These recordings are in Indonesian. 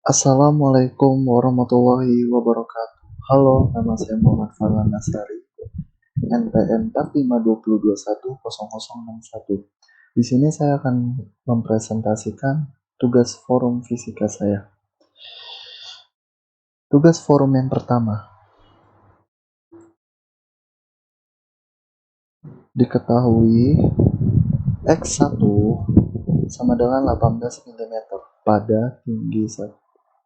Assalamualaikum warahmatullahi wabarakatuh. Halo, nama saya Muhammad Farhan Nasari, NPM 4520210061. Di sini saya akan mempresentasikan tugas forum fisika saya. Tugas forum yang pertama, diketahui X1 sama dengan 18 mm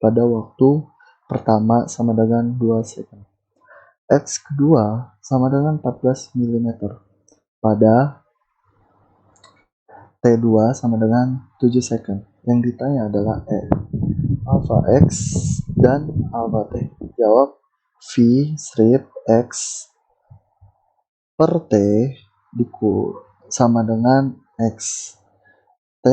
pada waktu pertama sama dengan 2 second. X kedua sama dengan 14 mm pada T2 sama dengan 7 second. Yang ditanya adalah alpha X dan alpha T. Jawab V strip X per T sama dengan X. T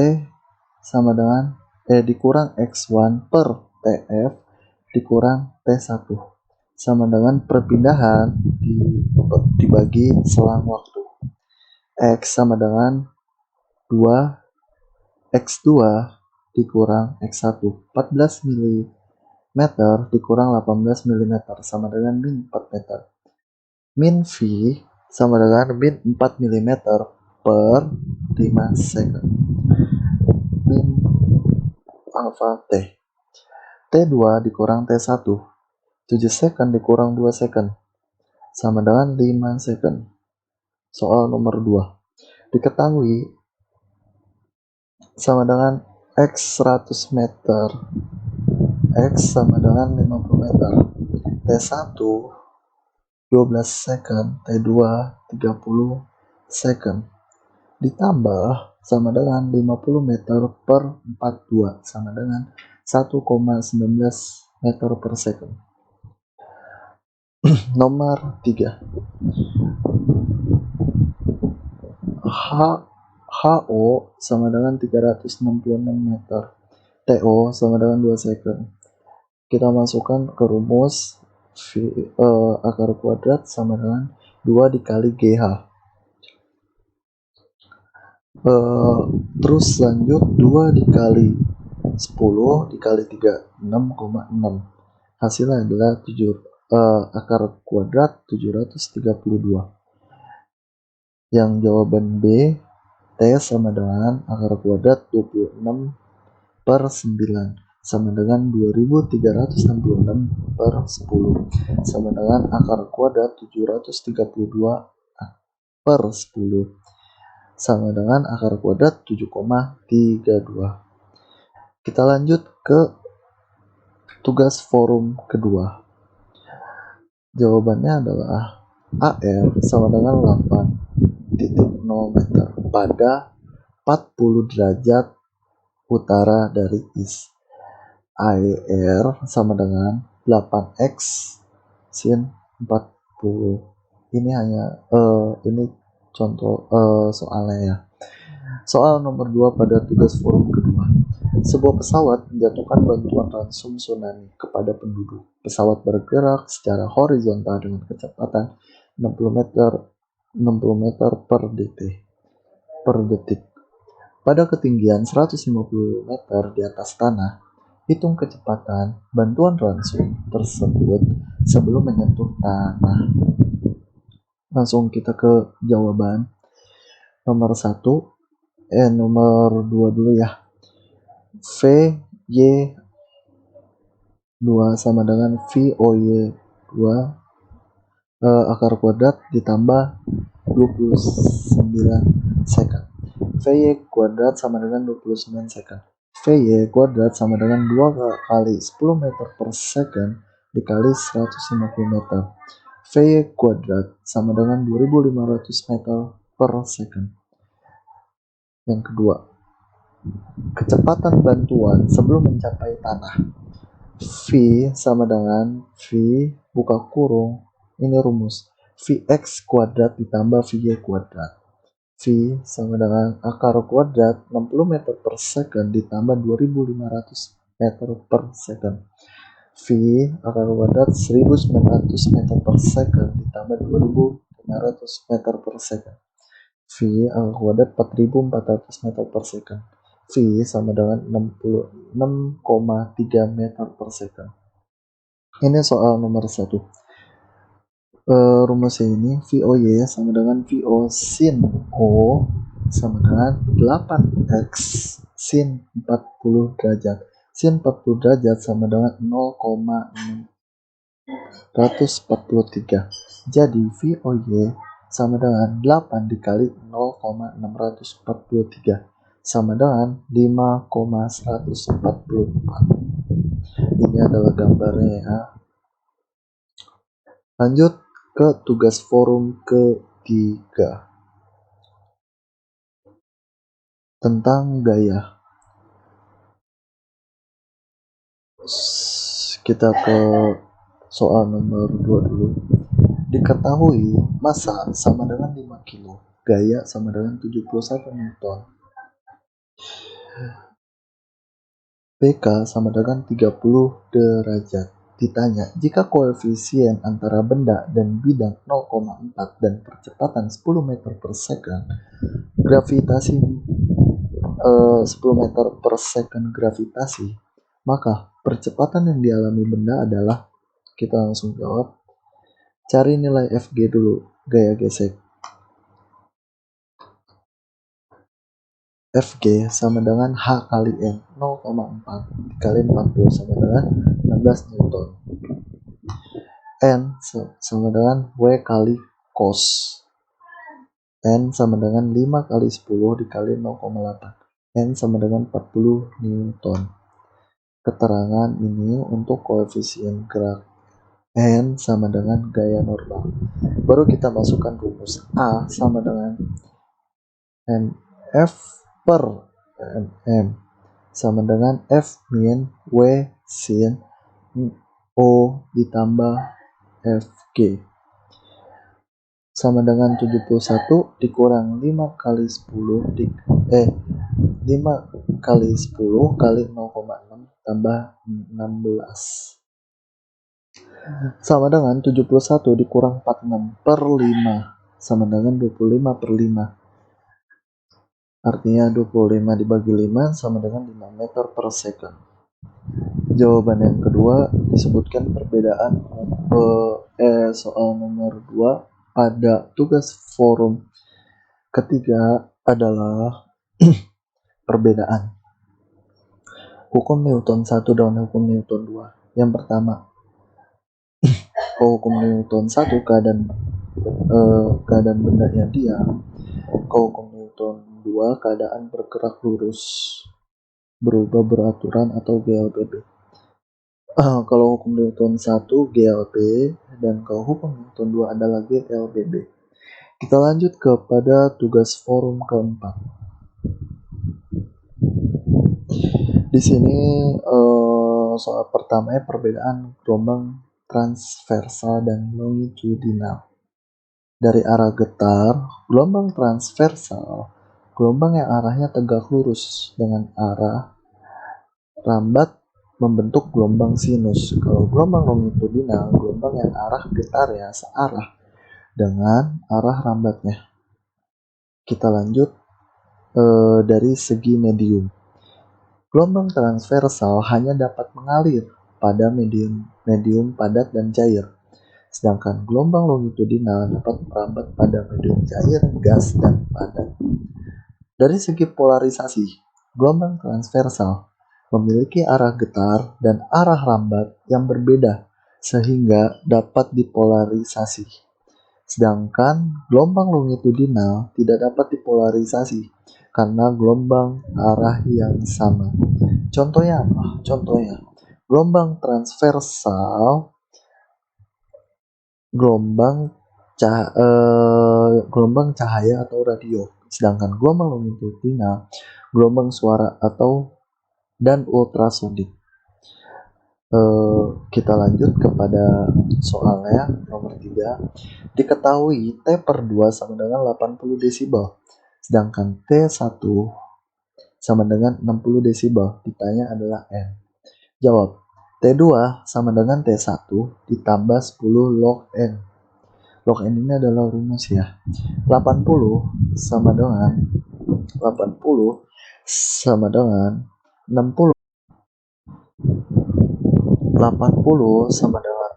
sama dengan dikurang X1 per TF dikurang T1 sama dengan perpindahan dibagi selang waktu. X sama dengan 2 X2 dikurang X1 14 mm dikurang 18 mm sama dengan min 4 meter. Min V sama dengan min 4 mm per 5 second. Min alpha T. T2 dikurang T1 7 second dikurang 2 second sama dengan 5 second. Soal nomor 2. Diketahui sama dengan X 100 meter, X sama dengan 50 meter, T1 12 second, T2 30 second, ditambah sama dengan 50 meter per 42 sama dengan 1,19 meter per second. Nomor 3. HO sama dengan 366 meter, TO sama dengan 2 second. Kita masukkan ke rumus akar kuadrat sama dengan 2 dikali GH. Terus lanjut 2 dikali 10 dikali 3 6,6. Hasilnya adalah akar kuadrat 732. Yang jawaban B, T sama dengan akar kuadrat 26 per 9 sama dengan 2366 per 10 sama dengan akar kuadrat 732 per 10 sama dengan akar kuadrat 7,32. Kita lanjut ke tugas forum kedua. Jawabannya adalah AR sama dengan 8,0 meter pada 40 derajat utara dari is. AR sama dengan 8X sin 40. Ini hanya ini contoh soalnya ya. Soal nomor 2 pada tugas forum kedua. Sebuah pesawat menjatuhkan bantuan ransum tsunami kepada penduduk. Pesawat bergerak secara horizontal dengan kecepatan 60 meter per detik. Pada ketinggian 150 meter di atas tanah, hitung kecepatan bantuan ransum tersebut sebelum menyentuh tanah. Langsung kita ke jawaban. Nomor 2 dulu ya. VY2 sama dengan VOY2 akar kuadrat ditambah 29 second. VY kuadrat sama dengan 29 second. VY kuadrat sama dengan 2 kali 10 meter per second dikali 150 meter. VY kuadrat sama dengan 2500 meter per second. Yang kedua, kecepatan bantuan sebelum mencapai tanah. V sama dengan V buka kurung, ini rumus Vx kuadrat ditambah Vy kuadrat. V sama dengan akar kuadrat 60 meter per second ditambah 2500 meter per second. V akar kuadrat 1900 meter per second ditambah 2500 meter per second. V akar kuadrat 4400 meter per second. V sama dengan 6,3 meter per second. Ini soal nomor 1. Rumusnya ini VOY sama dengan VO sin O sama dengan 8x sin 40 derajat. Sin 40 derajat sama dengan 0,643. Jadi VOY sama dengan 8 dikali 0,643 sama dengan 5,144. Ini adalah gambarnya ya. Lanjut ke tugas forum ketiga tentang gaya. Kita ke soal nomor 2 dulu. Diketahui massa sama dengan 5 kilo, gaya sama dengan 71 Newton. PK sama dengan 30 derajat. Ditanya, jika koefisien antara benda dan bidang 0,4 dan percepatan 10 meter per second, gravitasi 10 meter per second gravitasi, maka percepatan yang dialami benda adalah, kita langsung jawab, cari nilai Fg dulu, gaya gesek. Fg sama dengan H kali N, 0,4 dikali 40 sama dengan 16 Newton. N sama dengan W kali cos. N sama dengan 5 kali 10 dikali 0,8. N sama dengan 40 Newton. Keterangan ini untuk koefisien gerak. N sama dengan gaya normal. Baru kita masukkan rumus. A sama dengan MF per MM sama dengan F min W sin O ditambah Fg sama dengan 71 dikurang 5 kali 10 5 kali 10 kali 0,6 tambah 16 sama dengan 71 dikurang 46 per 5 sama dengan 25 per 5. Artinya 25 dibagi 5 sama dengan 5 meter per second. Jawaban yang kedua disebutkan perbedaan soal nomor 2 pada tugas forum ketiga adalah perbedaan hukum Newton 1 dan hukum Newton 2. Yang pertama, hukum Newton 1 keadaan benda yang diam. Hukum Newton 2 keadaan bergerak lurus, berubah beraturan atau GLBB. Kalau hukum Newton 1 GLB dan kalau hukum Newton 2 adalah GLBB. Kita lanjut kepada tugas forum keempat. Di sini soal pertamanya perbedaan gelombang transversal dan longitudinal. Dari arah getar, gelombang transversal, gelombang yang arahnya tegak lurus dengan arah rambat membentuk gelombang sinus. Kalau gelombang longitudinal, gelombang yang arah getarnya searah dengan arah rambatnya. Kita lanjut dari segi medium. Gelombang transversal hanya dapat mengalir pada medium padat dan cair. Sedangkan gelombang longitudinal dapat merambat pada medium cair, gas, dan padat. Dari segi polarisasi, gelombang transversal memiliki arah getar dan arah rambat yang berbeda sehingga dapat dipolarisasi. Sedangkan gelombang longitudinal tidak dapat dipolarisasi karena gelombang arah yang sama. Contohnya apa? Contohnya, gelombang transversal gelombang cahaya atau radio, sedangkan gelombang longitudinal gelombang suara atau dan ultrasonik. Kita lanjut kepada soalnya nomor 3. Diketahui T per 2 sama dengan 80 desibel, sedangkan T1 sama dengan 60 desibel. Ditanya adalah N. Jawab, T2 sama dengan T1 ditambah 10 log N. Log N ini adalah rumus ya. 80 sama dengan 60 80 sama dengan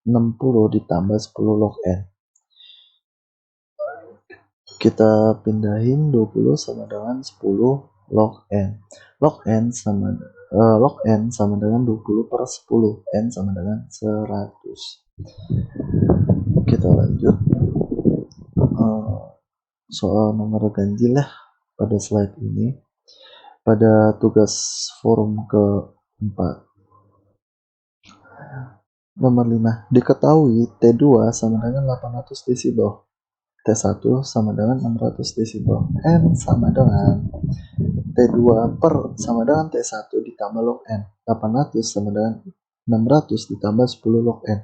60 ditambah 10 log n. Kita pindahin 20 sama dengan 10 log n. Log n sama dengan 20 per 10. N sama dengan 100. Kita lanjut soal nomor ganjil ya pada slide ini. Pada tugas forum keempat. Nomor 5. Diketahui T2 sama dengan 800 desibel. T1 sama dengan 600 desibel. N sama dengan T2 per sama dengan T1 ditambah log N. 800 sama dengan 600 ditambah 10 log N.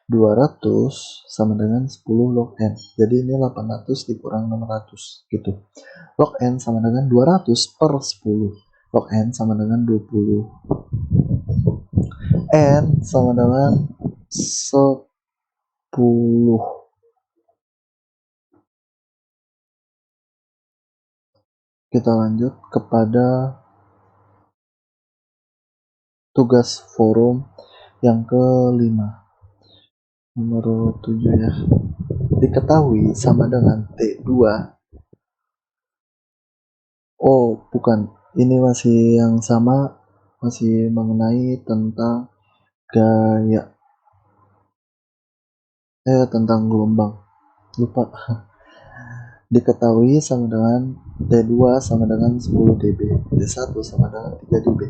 200 sama dengan 10 log N. Jadi ini 800 dikurang 600 gitu. Log N sama dengan 200 per 10. Log N sama dengan 20. N sama dengan 10. Kita lanjut kepada tugas forum yang kelima. Nomor 7 ya. Diketahui sama dengan T2. Oh, bukan. Ini masih yang sama, masih mengenai tentang gaya. Tentang gelombang. Lupa. Diketahui sama dengan T2 sama dengan 10 dB, T1 sama dengan 3 dB.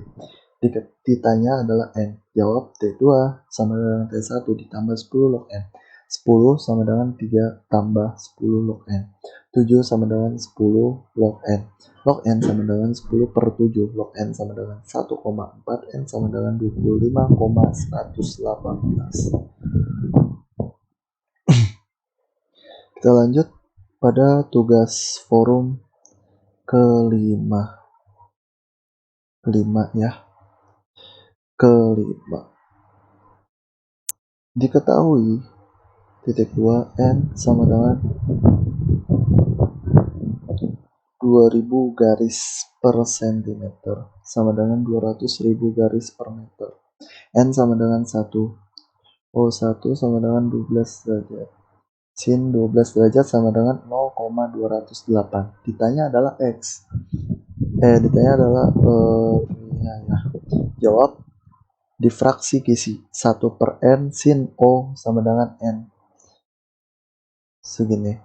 Ditanya adalah N. Jawab T2 sama dengan T1 ditambah 10 log N. 10 sama dengan 3 tambah 10 log N. 7 sama dengan 10 log N. Log N sama dengan 10 per 7. Log N sama dengan 1,4. N sama dengan 25,118. Kita lanjut pada tugas forum kelima ya. Kelima. Diketahui titik 2 N sama dengan 2000 garis per sentimeter sama dengan 200.000 garis per meter. N sama dengan 1. O1 sama dengan 12 derajat. Sin 12 derajat sama dengan 0,208. Ditanya adalah X. Ditanya adalah jawab difraksi kisi 1 per N sin O sama dengan N. Segini.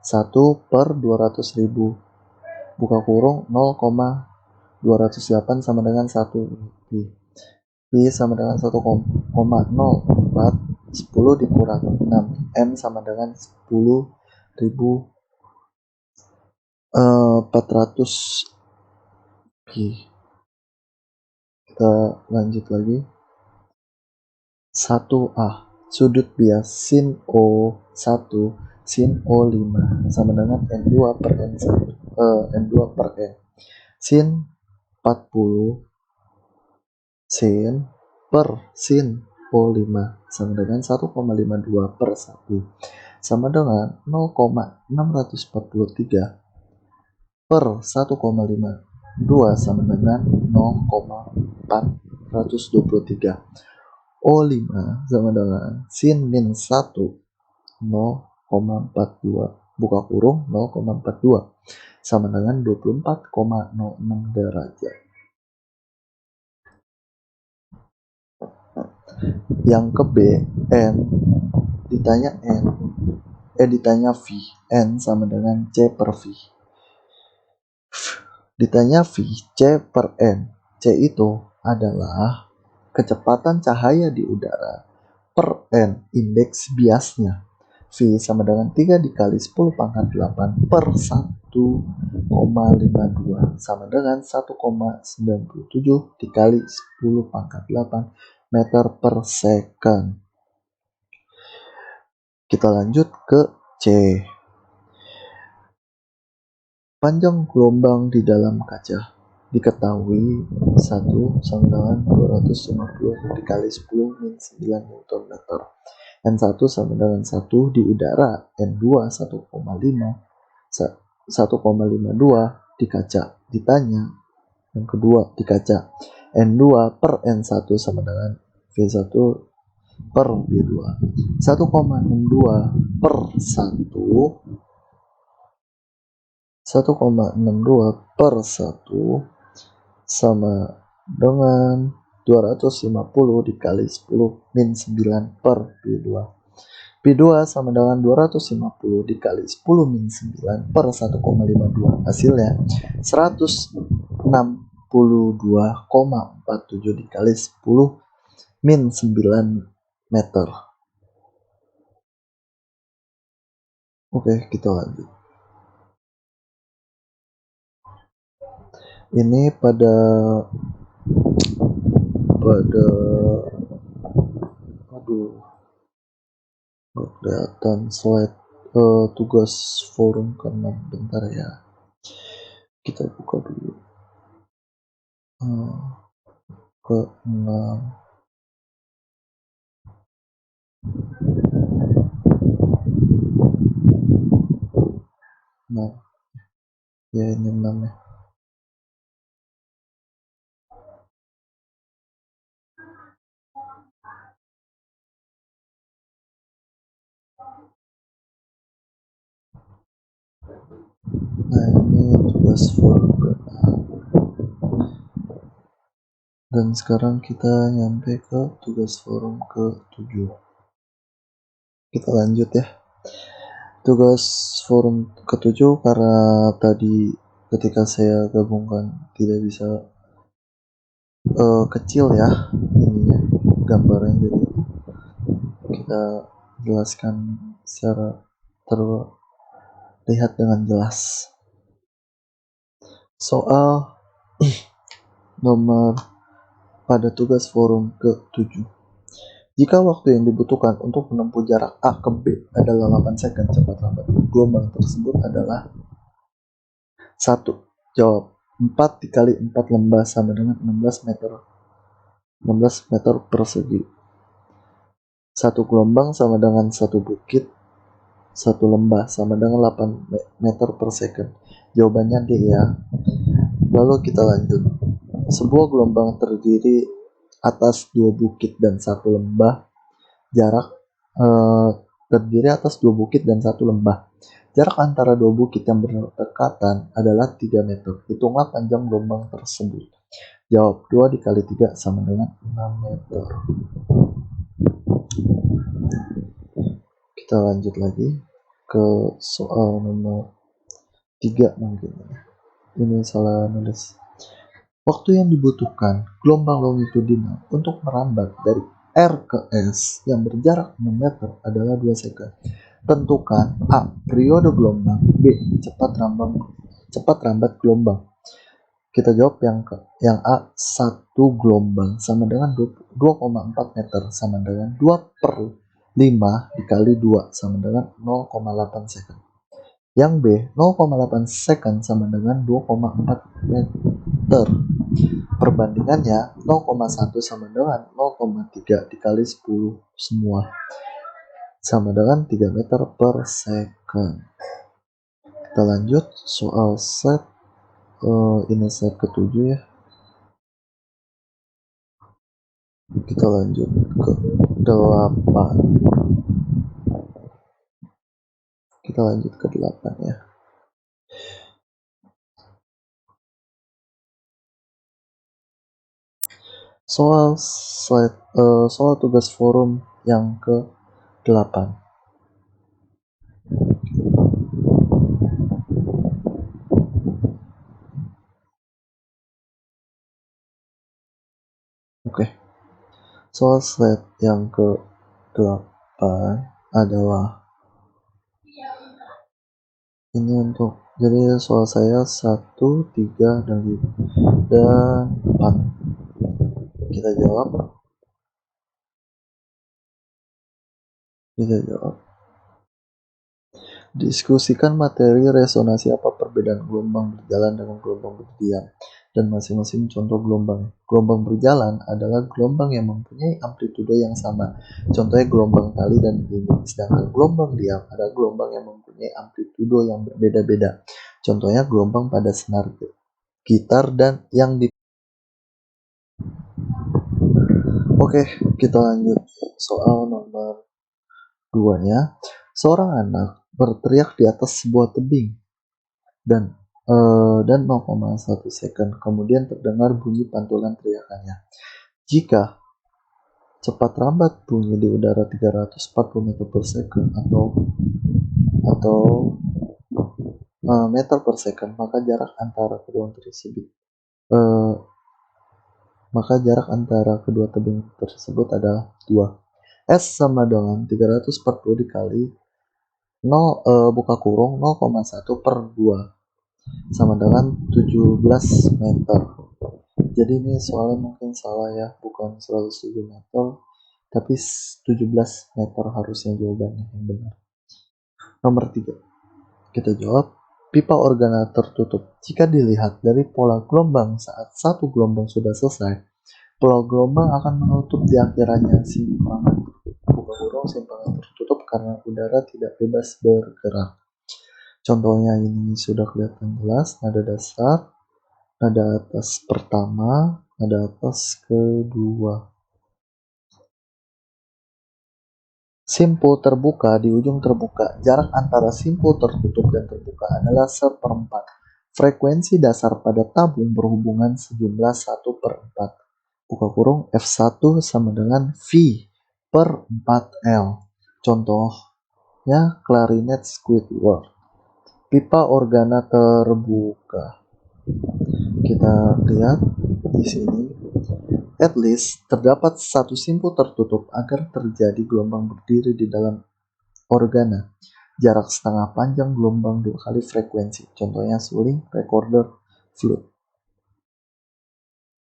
1 per 200.000. Buka kurung 0,208 sama dengan 1 Pi sama dengan 1,04 10 dikurang 6 M sama dengan 10.400 Pi. Kita lanjut lagi. 1A sudut bias sin O1 sin O5 sama dengan N2 per N1 N2 per N. Sin 40 sin per sin O5 sama dengan 1,52 per 1 sama dengan 0,643 per 1,52 sama dengan 0,423. O5 sama dengan sin min 1 0,42 buka kurung 0,42 sama dengan 24,06 derajat. Yang ke B, N ditanya V, N sama dengan C per V. Ditanya V, C per N. C itu adalah kecepatan cahaya di udara per N indeks biasnya. V sama dengan 3 dikali 10 pangkat 8 per 1,52 sama dengan 1,97 dikali 10 pangkat 8 meter per second. Kita lanjut ke C. Panjang gelombang di dalam kaca diketahui 1 sama dengan 250 dikali 10 min 9 Newton meter. N1 sama dengan 1 di udara, N2 1,52 di kaca. Ditanya yang kedua di kaca. N2 per N1 sama dengan V1 per V2. 1,62 per 1,62 per 1 sama dengan 250 dikali 10 min 9 per P2. P2 sama dengan 250 dikali 10 min 9 per 1,52. Hasilnya 162,47 dikali 10 min 9 meter. Oke, kita lanjut. Ini pada aduh, nggak kelihatan slide tugas forum ke-6. Bentar ya, kita buka dulu ke-6. Nah ya, ini 6 ya. Nah, ini tugas forum ke-6. Dan sekarang kita nyampe ke tugas forum ke-7. Kita lanjut ya. Tugas forum ke-7 karena tadi ketika saya gabungkan tidak bisa kecil ya ininya gambarnya, jadi kita jelaskan secara terlihat dengan jelas. Soal nomor pada tugas forum ke-7. Jika waktu yang dibutuhkan untuk menempuh jarak A ke B adalah 8 second, cepat lambat gelombang tersebut adalah 1. Jawab. 4 dikali 4 lembah sama dengan 16 meter persegi. 1 gelombang sama dengan 1 bukit. 1 lembah sama dengan 8 meter per second. Jawabannya D ya. Lalu kita lanjut. Sebuah gelombang terdiri atas 2 bukit dan 1 lembah. Jarak terdiri atas 2 bukit dan 1 lembah. Jarak antara 2 bukit yang berdekatan adalah 3 meter. Hitunglah panjang gelombang tersebut. Jawab. 2 dikali 3 sama dengan 6 meter. Kita lanjut lagi ke soal nomor 3 mungkin. Ini salah nulis. Waktu yang dibutuhkan gelombang longitudinal untuk merambat dari R ke S yang berjarak 6 meter adalah 2 second. Tentukan A. Periode gelombang. B. Cepat rambat gelombang. Kita jawab yang A. 1 gelombang sama dengan 2,4 meter sama dengan 2 per 5 dikali 2 sama dengan 0,8 second. Yang B. 0,8 second sama dengan 2,4 meter. Perbandingannya 0,1 sama dengan 0,3 dikali 10 semua sama dengan 3 meter per second. Kita lanjut soal set ini set ke-7 ya. Kita lanjut ke 8. Kita lanjut ke 8 ya. Soal tugas forum yang ke-8. Oke. Soal slide yang ke-8 adalah ini untuk, jadi soal saya 1, 3, dan 4. Kita jawab. Diskusikan materi resonansi apa perbedaan gelombang berjalan dengan gelombang berdiam dan masing-masing contoh gelombang. Gelombang berjalan adalah gelombang yang mempunyai amplitudo yang sama. Contohnya gelombang tali dan dinding. Sedangkan gelombang diam adalah gelombang yang mempunyai amplitudo yang berbeda-beda. Contohnya gelombang pada senar gitar dan yang di. Oke, kita lanjut soal nomor 2 ya. Seorang anak berteriak di atas sebuah tebing dan 0,1 second kemudian terdengar bunyi pantulan teriakannya. Jika cepat rambat bunyi di udara 340 meter per second atau meter per second, maka jarak antara tebing tersebut adalah 2. S sama dengan 340 dikali 0 buka kurung 0,1 per 2 sama dengan 17 meter. Jadi ini soalnya mungkin salah ya, bukan 107 meter tapi 17 meter harusnya jawabannya yang benar. Nomor 3, kita jawab. Pipa organa tertutup. Jika dilihat dari pola gelombang saat satu gelombang sudah selesai, pola gelombang akan menutup di akhirannya simpangan buka kurung simpangan tertutup karena udara tidak bebas bergerak. Contohnya ini sudah kelihatan jelas, nada dasar, nada atas pertama, nada atas kedua. Simpul terbuka di ujung terbuka. Jarak antara simpul tertutup dan terbuka adalah 1/4. Frekuensi dasar pada tabung berhubungan sejumlah 1/4. Buka kurung F1 sama dengan V per 4L. Contohnya klarinet Squidward. Pipa organa terbuka. Kita lihat di sini. At least terdapat satu simpul tertutup agar terjadi gelombang berdiri di dalam organa. Jarak setengah panjang gelombang 2 kali frekuensi. Contohnya suling, recorder, flute.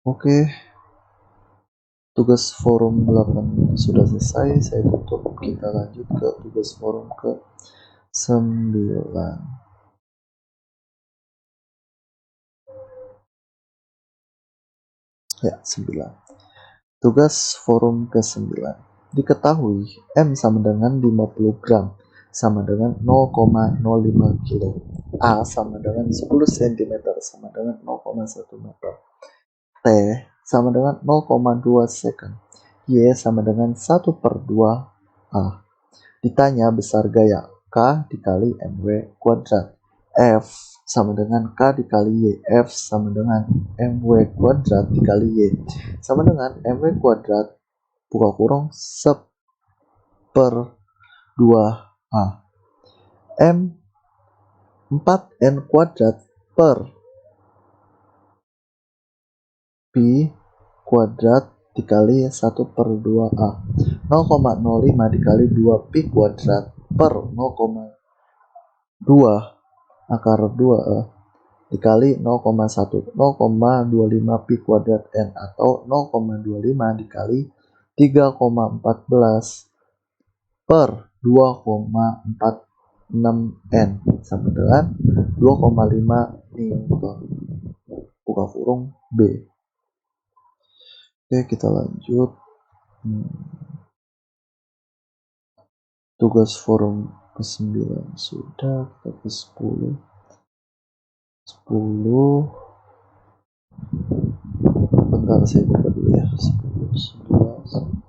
Oke. Tugas forum 8 sudah selesai. Saya tutup. Kita lanjut ke tugas forum ke 9. Ya, 9. Tugas forum ke-9. Diketahui M sama dengan 50 gram sama dengan 0,05 kilo. A sama dengan 10 cm sama dengan 0,1 meter. T sama dengan 0,2 second. Y sama dengan 1/2 A. Ditanya besar gaya K dikali MW kuadrat. F sama dengan K dikali Y. F sama dengan MW kuadrat dikali Y. Sama dengan MW kuadrat buka kurung 1/2A. M 4N kuadrat per Pi kuadrat dikali 1/2A. 0,05 dikali 2 Pi kuadrat per 0,2 akar 2 dikali 0,1 0,25 pi kuadrat n atau 0,25 dikali 3,14 per 2,46 n sama dengan 2,5 Newton. Buka kurung B. Oke, kita lanjut. Tugas forum ke-9 sudah, kita ke 10. Bentar saya buka dulu ya. 10, 11.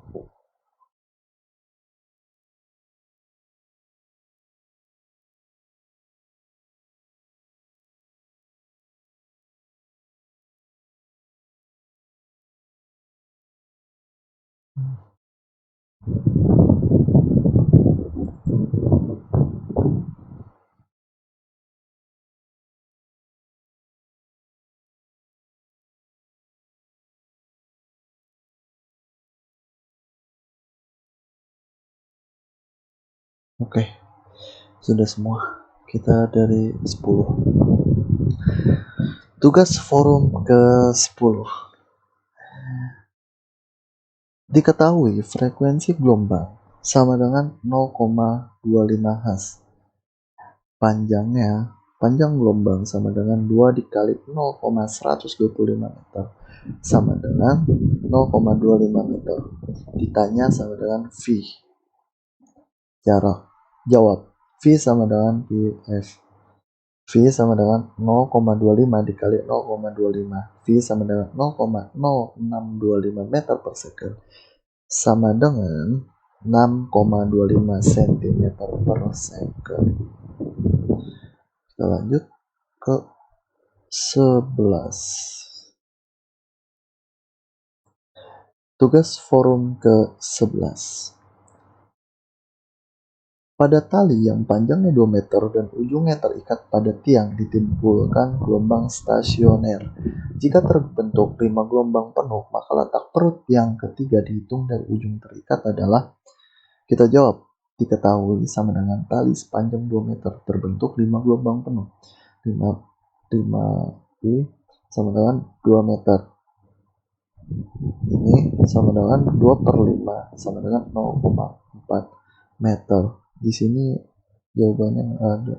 Oke, sudah semua. Kita dari 10. Tugas forum ke-10. Diketahui frekuensi gelombang sama dengan 0,25 Hz. Panjang gelombang sama dengan 2 dikali 0,125 meter sama dengan 0,25 meter. Ditanya sama dengan V. Jarak. Jawab. V sama dengan PF. V sama dengan 0,25 dikali 0,25. V sama dengan 0,0625 meter per second sama dengan 6,25 cm per second. Kita lanjut ke 11. Tugas forum ke-11. Pada tali yang panjangnya 2 meter dan ujungnya terikat pada tiang ditimbulkan gelombang stasioner. Jika terbentuk 5 gelombang penuh, maka letak perut yang ketiga dihitung dari ujung terikat adalah, kita jawab, diketahui sama dengan tali sepanjang 2 meter terbentuk 5 gelombang penuh. 5 sama dengan 2 meter. Ini sama dengan 2 per 5 sama dengan 0,4 meter. Di sini jawabannya ada.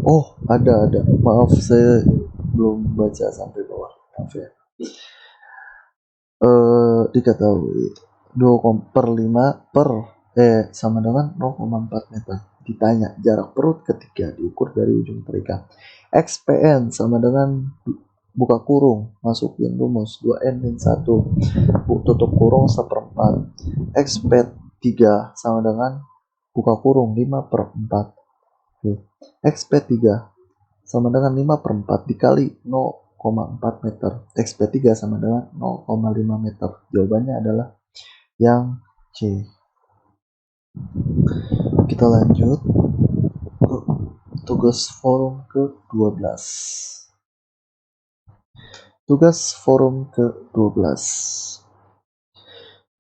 Oh, ada. Maaf, saya belum baca sampai bawah. Maaf ya. Diketahui 2 per 5 sama dengan 0,4 meter. Ditanya jarak perut ketiga diukur dari ujung terikat. XPN sama dengan buka kurung, masukin rumus 2N min 1 tutup kurung 1/4. XP3 sama dengan buka kurung 5/4. XP3 sama dengan 5/4 dikali 0,4 meter. XP3 sama dengan 0,5 meter. Jawabannya adalah yang C. Kita lanjut ke tugas forum ke-12. Tugas forum ke-12.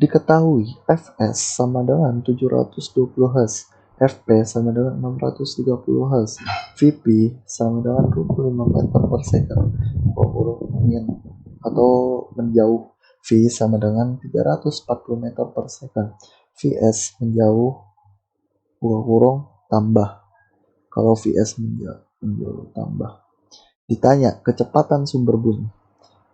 Diketahui Fs sama dengan 720 Hz, Fp sama dengan 630 Hz, Vp sama dengan 25 meter per second, atau menjauh. V sama dengan 340 meter per second. Vs menjauh, buka kurung, tambah. Kalau Vs menjauh tambah. Ditanya kecepatan sumber bunyi.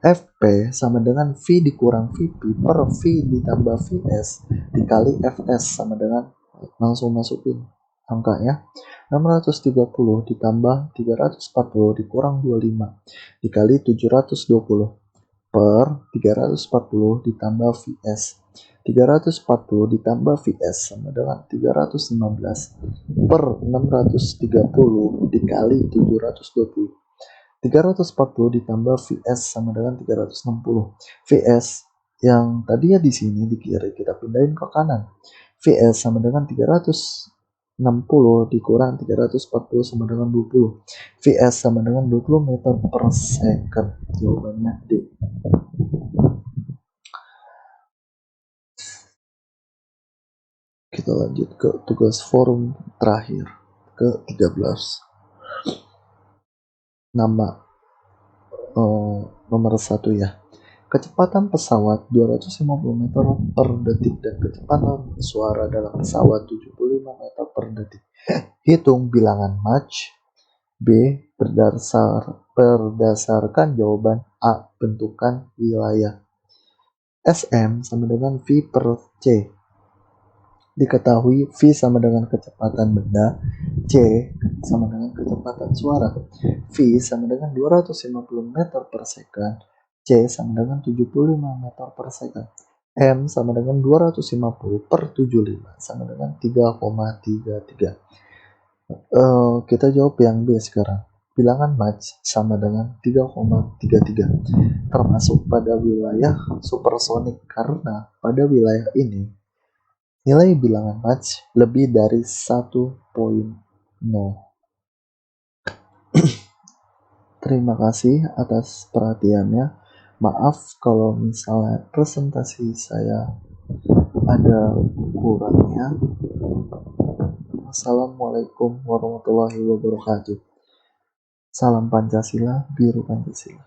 Fp sama dengan V dikurang Vp per V ditambah Vs dikali Fs sama dengan, langsung masukin angkanya, 630 ditambah 340 dikurang 25 dikali 720 per 340 ditambah Vs. 340 ditambah Vs sama dengan 315 per 630 dikali 720. 340 ditambah Vs sama dengan 360. Vs yang tadinya di sini di kiri kita pindahin ke kanan. Vs sama dengan 360 dikurang 340 sama dengan 20. Vs sama dengan 20 meter per second. Jawabannya D. Kita lanjut ke tugas forum terakhir ke-13. Nomor 1 ya. Kecepatan pesawat 250 meter per detik dan kecepatan suara dalam pesawat 75 meter per detik. Hitung bilangan Mach. B. Berdasarkan jawaban A, bentukan wilayah. SM sama dengan V per C. Diketahui V sama dengan kecepatan benda, C sama dengan kecepatan suara. V sama dengan 250 meter per second, C sama dengan 75 meter per second. M sama dengan 250 per 75 sama dengan 3,33. Kita jawab yang B sekarang. Bilangan Mach sama dengan 3,33, termasuk pada wilayah supersonik karena pada wilayah ini nilai bilangan Mach lebih dari 1.0. Terima kasih atas perhatiannya. Maaf kalau misalnya presentasi saya ada kurangnya. Assalamualaikum warahmatullahi wabarakatuh. Salam Pancasila, biru Pancasila.